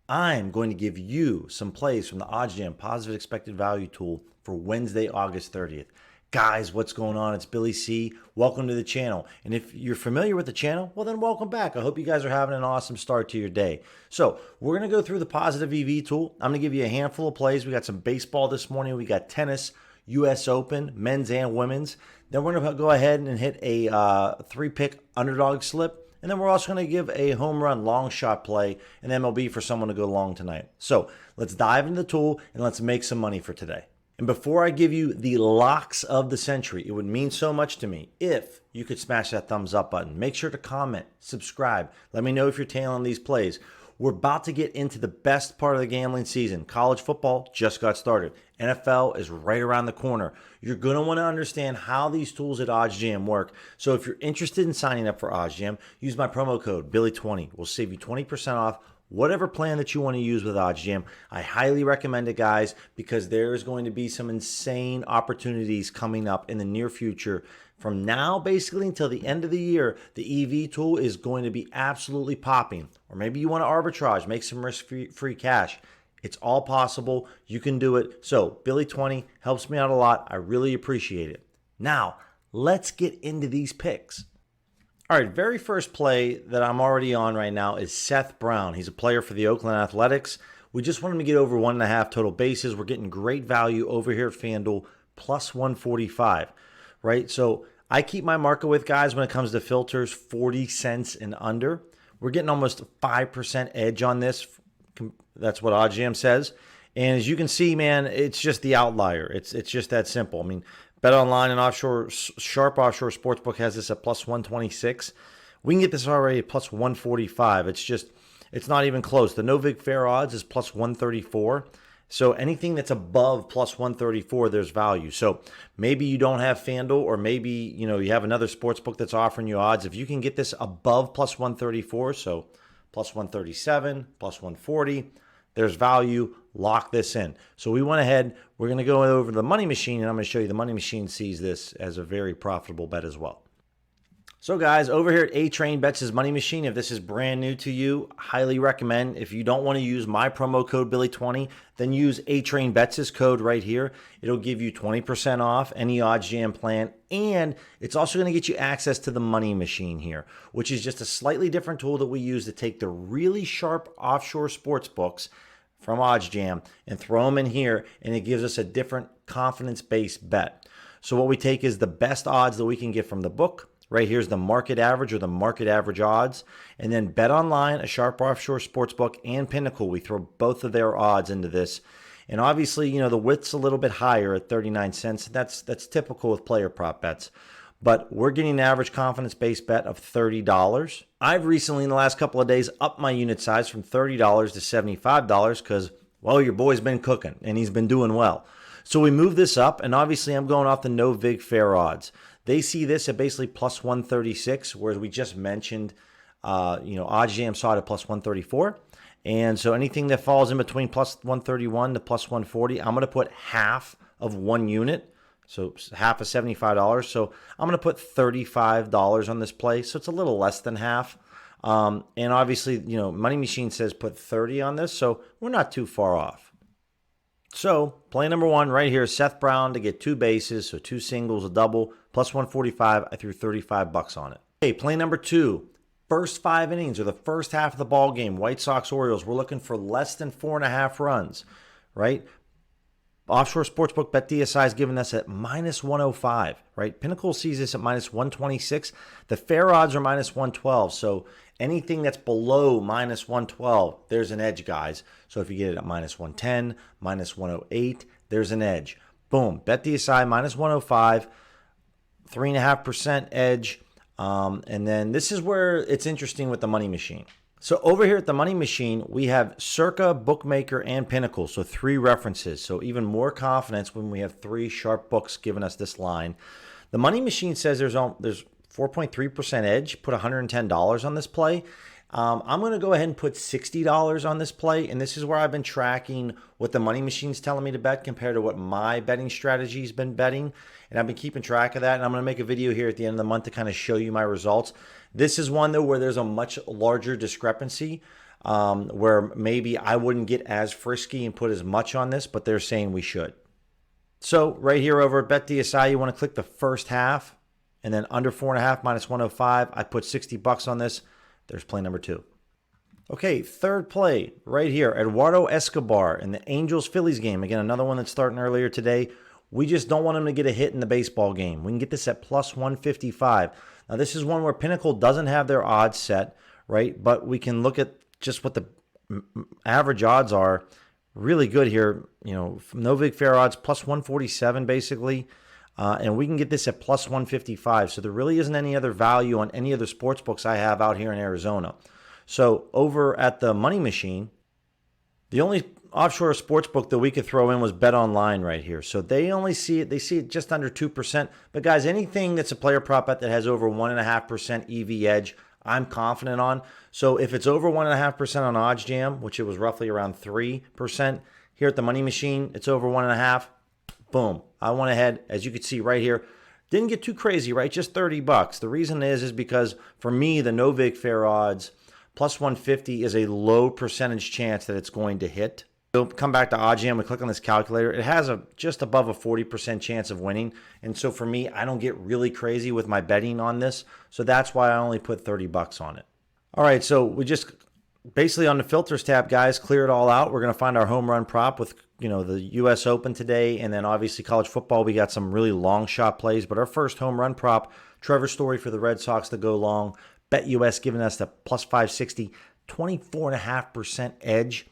I'm going to give you some plays from the OddsJam Positive Expected Value tool for Wednesday, August 30th. Guys, what's going on? It's Billy C. Welcome to the channel. And if you're familiar with the channel, well then welcome back. I hope you guys are having an awesome start to your day. So we're going to go through the Positive EV tool. I'm going to give you a handful of plays. We got some baseball this morning. We got tennis, US Open, men's and women's. Then we're going to go ahead and hit a three-pick underdog slip. And then we're also going to give a home run long shot play in MLB for someone to go long tonight. So let's dive into the tool and let's make some money for today. And before I give you the locks of the century, it would mean so much to me if you could smash that thumbs up button. Make sure to comment, subscribe. Let me know if you're tailing these plays. We're about to get into the best part of the gambling season. College football just got started. NFL is right around the corner. You're going to want to understand how these tools at OddsJam work. So if you're interested in signing up for OddsJam, use my promo code Billy20. We'll save you 20% off whatever plan that you want to use with OddsJam. I highly recommend it, guys, because there's going to be some insane opportunities coming up in the near future. From now, basically, until the end of the year, the EV tool is going to be absolutely popping. Or maybe you want to arbitrage, make some risk-free cash. It's all possible. You can do it. So Billy20 helps me out a lot. I really appreciate it. Now, let's get into these picks. All right, very first play that I'm already on right now is Seth Brown. He's a player for the Oakland Athletics. We just want him to get over 1.5 total bases. We're getting great value over here at FanDuel, plus 145, right? So I keep my market with, guys, when it comes to filters, 40 cents and under. We're getting almost 5% edge on this. That's what OddsJam says. And as you can see, man, it's just the outlier. It's just that simple. I mean, BetOnline and Sharp Offshore Sportsbook has this at plus 126. We can get this already at plus 145. It's not even close. The no vig fair odds is plus 134. So anything that's above plus 134, there's value. So maybe you don't have FanDuel, or maybe you have another sportsbook that's offering you odds. If you can get this above plus 134, so plus 137, plus 140, there's value. Lock this in. So we went ahead. We're going to go over the money machine, and I'm going to show you the money machine sees this as a very profitable bet as well. So guys, over here at A-Train Bets' money machine, if this is brand new to you, highly recommend. If you don't want to use my promo code Billy20, then use A-Train Bets' code right here. It'll give you 20% off any OddsJam plan, and it's also going to get you access to the money machine here, which is just a slightly different tool that we use to take the really sharp offshore sports books from OddsJam and throw them in here, and it gives us a different confidence-based bet. So what we take is the best odds that we can get from the book. Right here's the market average, or the market average odds. And then BetOnline, a Sharp Offshore Sportsbook, and Pinnacle. We throw both of their odds into this. And obviously, the width's a little bit higher at 39 cents. That's typical with player prop bets. But we're getting an average confidence-based bet of $30. I've recently, in the last couple of days, upped my unit size from $30 to $75 because, well, your boy's been cooking and he's been doing well. So we move this up, and obviously I'm going off the no vig fair odds. They see this at basically plus 136, whereas we just mentioned, OddsJam saw it at plus 134. And so anything that falls in between plus 131 to plus 140, I'm going to put half of one unit. So half of $75. So I'm going to put $35 on this play. So it's a little less than half. And obviously, Money Machine says put 30 on this. So we're not too far off. So play number one right here, Seth Brown to get 2 bases. So 2 singles, a double, plus 145. I threw $35 on it. Okay, play number 2. First 5 innings, or the first half of the ball game, White Sox, Orioles. We're looking for less than 4.5 runs, right? Offshore Sportsbook Bet DSI is giving us at minus 105, right? Pinnacle sees this at minus 126. The fair odds are minus 112. So anything that's below minus 112, there's an edge, guys. So if you get it at minus 110, minus 108, there's an edge. Boom. Bet DSI minus 105, 3.5% edge. And then this is where it's interesting with the money machine. So over here at the money machine, we have Circa, Bookmaker, and Pinnacle. So 3 references. So even more confidence when we have 3 sharp books giving us this line. The money machine says there's 4.3% edge. Put $110 on this play. I'm going to go ahead and put $60 on this play. And this is where I've been tracking what the money machine's telling me to bet compared to what my betting strategy's been betting. And I've been keeping track of that. And I'm going to make a video here at the end of the month to kind of show you my results. This is one, though, where there's a much larger discrepancy. where maybe I wouldn't get as frisky and put as much on this, but they're saying we should. So right here over at BetDSI, you want to click the first half, and then under 4.5 minus 105. I put 60 bucks on this. There's play number 2. Okay, third play right here. Eduardo Escobar in the Angels-Phillies game. Again, another one that's starting earlier today. We just don't want him to get a hit in the baseball game. We can get this at plus 155. Now, this is one where Pinnacle doesn't have their odds set, right? But we can look at just what the average odds are. Really good here. You know, no big fair odds, plus 147 basically. And we can get this at plus 155. So there really isn't any other value on any other sports books I have out here in Arizona. So over at the Money Machine, the only offshore sports book that we could throw in was Bet Online right here. So they only see it, they see it just under 2%. But guys, anything that's a player prop bet that has over 1.5% EV edge, I'm confident on. So if it's over 1.5% on OddsJam, which it was roughly around 3%, here at the Money Machine, it's over 1.5%. Boom. I went ahead, as you can see right here, didn't get too crazy, right? Just 30 bucks. The reason is because for me, the no vig fair odds, plus 150 is a low percentage chance that it's going to hit. So come back to OddsJam, we click on this calculator. It has a just above a 40% chance of winning. And so for me, I don't get really crazy with my betting on this. So that's why I only put 30 bucks on it. All right, so we just basically on the filters tab, guys, clear it all out. We're going to find our home run prop with, you know, the U.S. Open today, and then obviously college football. We got some really long shot plays, but our first home run prop, Trevor Story for the Red Sox to go long. Bet US giving us the plus 560, 24.5% edge.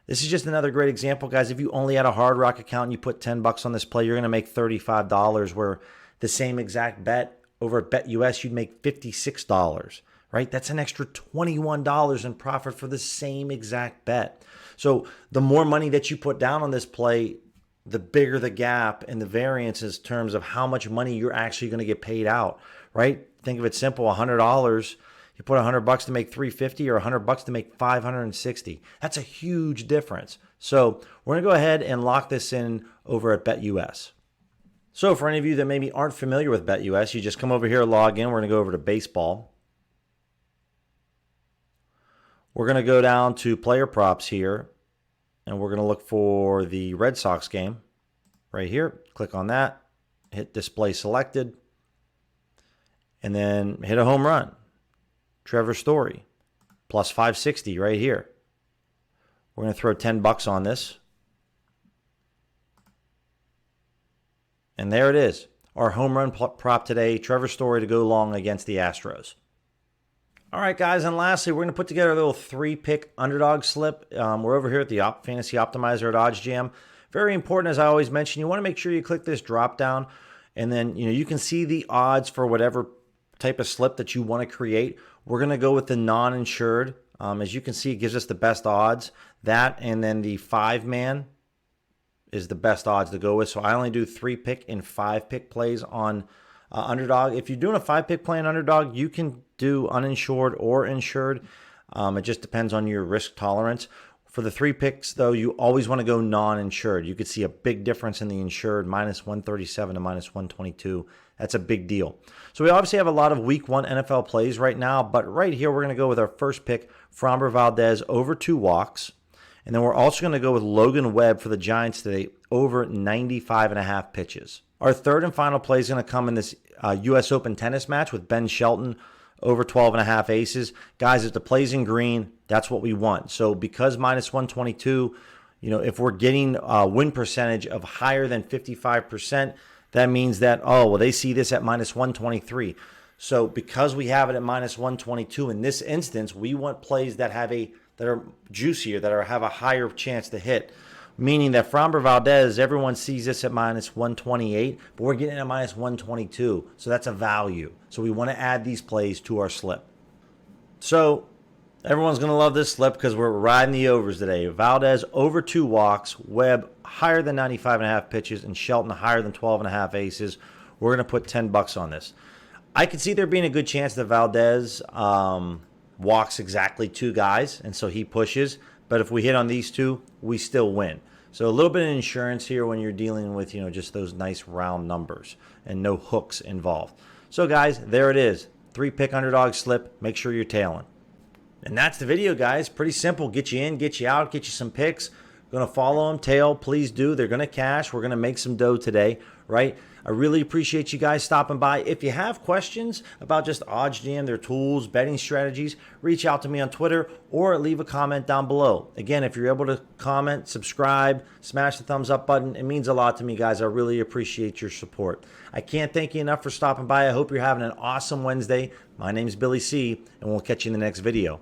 This is just another great example, guys. If you only had a Hard Rock account and you put 10 bucks on this play, you're going to make $35, where the same exact bet over at Bet US, you'd make $56, right? That's an extra $21 in profit for the same exact bet. So the more money that you put down on this play, the bigger the gap and the variance in terms of how much money you're actually going to get paid out, right? Think of it simple, $100. You put 100 bucks to make 350 or 100 bucks to make 560. That's a huge difference. So we're going to go ahead and lock this in over at BetUS. So for any of you that maybe aren't familiar with BetUS, you just come over here, log in. We're going to go over to baseball. We're going to go down to player props here, and we're going to look for the Red Sox game right here. Click on that, hit display selected, and then hit a home run. Trevor Story, plus 560 right here. We're going to throw 10 bucks on this. And there it is. Our home run prop today, Trevor Story to go long against the Astros. All right, guys, and lastly, we're going to put together a little 3-pick underdog slip. We're over here at the Fantasy Optimizer at OddsJam. Very important, as I always mention, you want to make sure you click this drop down, and then you can see the odds for whatever type of slip that you want to create. We're going to go with the non-insured. As you can see, it gives us the best odds. That and then the 5-man is the best odds to go with. So I only do 3-pick and 5-pick plays on underdog. If you're doing a 5-pick play on underdog, you can do uninsured or insured. It just depends on your risk tolerance. For the 3 picks, though, you always want to go non-insured. You could see a big difference in the insured, minus 137 to minus 122. That's a big deal. So we obviously have a lot of week 1 NFL plays right now, but right here we're going to go with our first pick, Framber Valdez, over 2 walks. And then we're also going to go with Logan Webb for the Giants today, over 95.5 pitches. Our third and final play is going to come in this U.S. Open tennis match with Ben Shelton, over 12.5 aces. Guys, if the play's in green, that's what we want. So because minus 122, if we're getting a win percentage of higher than 55%, that means that, they see this at minus 123. So because we have it at minus 122, in this instance, we want plays that are juicier, that have a higher chance to hit. Meaning that Framber Valdez, everyone sees this at minus 128, but we're getting it at minus 122. So that's a value. So we want to add these plays to our slip. So everyone's going to love this slip because we're riding the overs today. Valdez over 2 walks, Webb higher than 95.5 pitches, and Shelton higher than 12.5 aces. We're going to put 10 bucks on this. I could see there being a good chance that Valdez walks exactly 2 guys, and so he pushes. But if we hit on these 2, we still win. So a little bit of insurance here when you're dealing with, just those nice round numbers and no hooks involved. So guys, there it is. 3-pick underdog slip. Make sure you're tailing. And that's the video, guys. Pretty simple. Get you in, get you out, get you some picks. Going to follow them. Tail, please do. They're going to cash. We're going to make some dough today, right? I really appreciate you guys stopping by. If you have questions about just OddsJam, their tools, betting strategies, reach out to me on Twitter or leave a comment down below. Again, if you're able to comment, subscribe, smash the thumbs up button, it means a lot to me, guys. I really appreciate your support. I can't thank you enough for stopping by. I hope you're having an awesome Wednesday. My name's Billy C, and we'll catch you in the next video.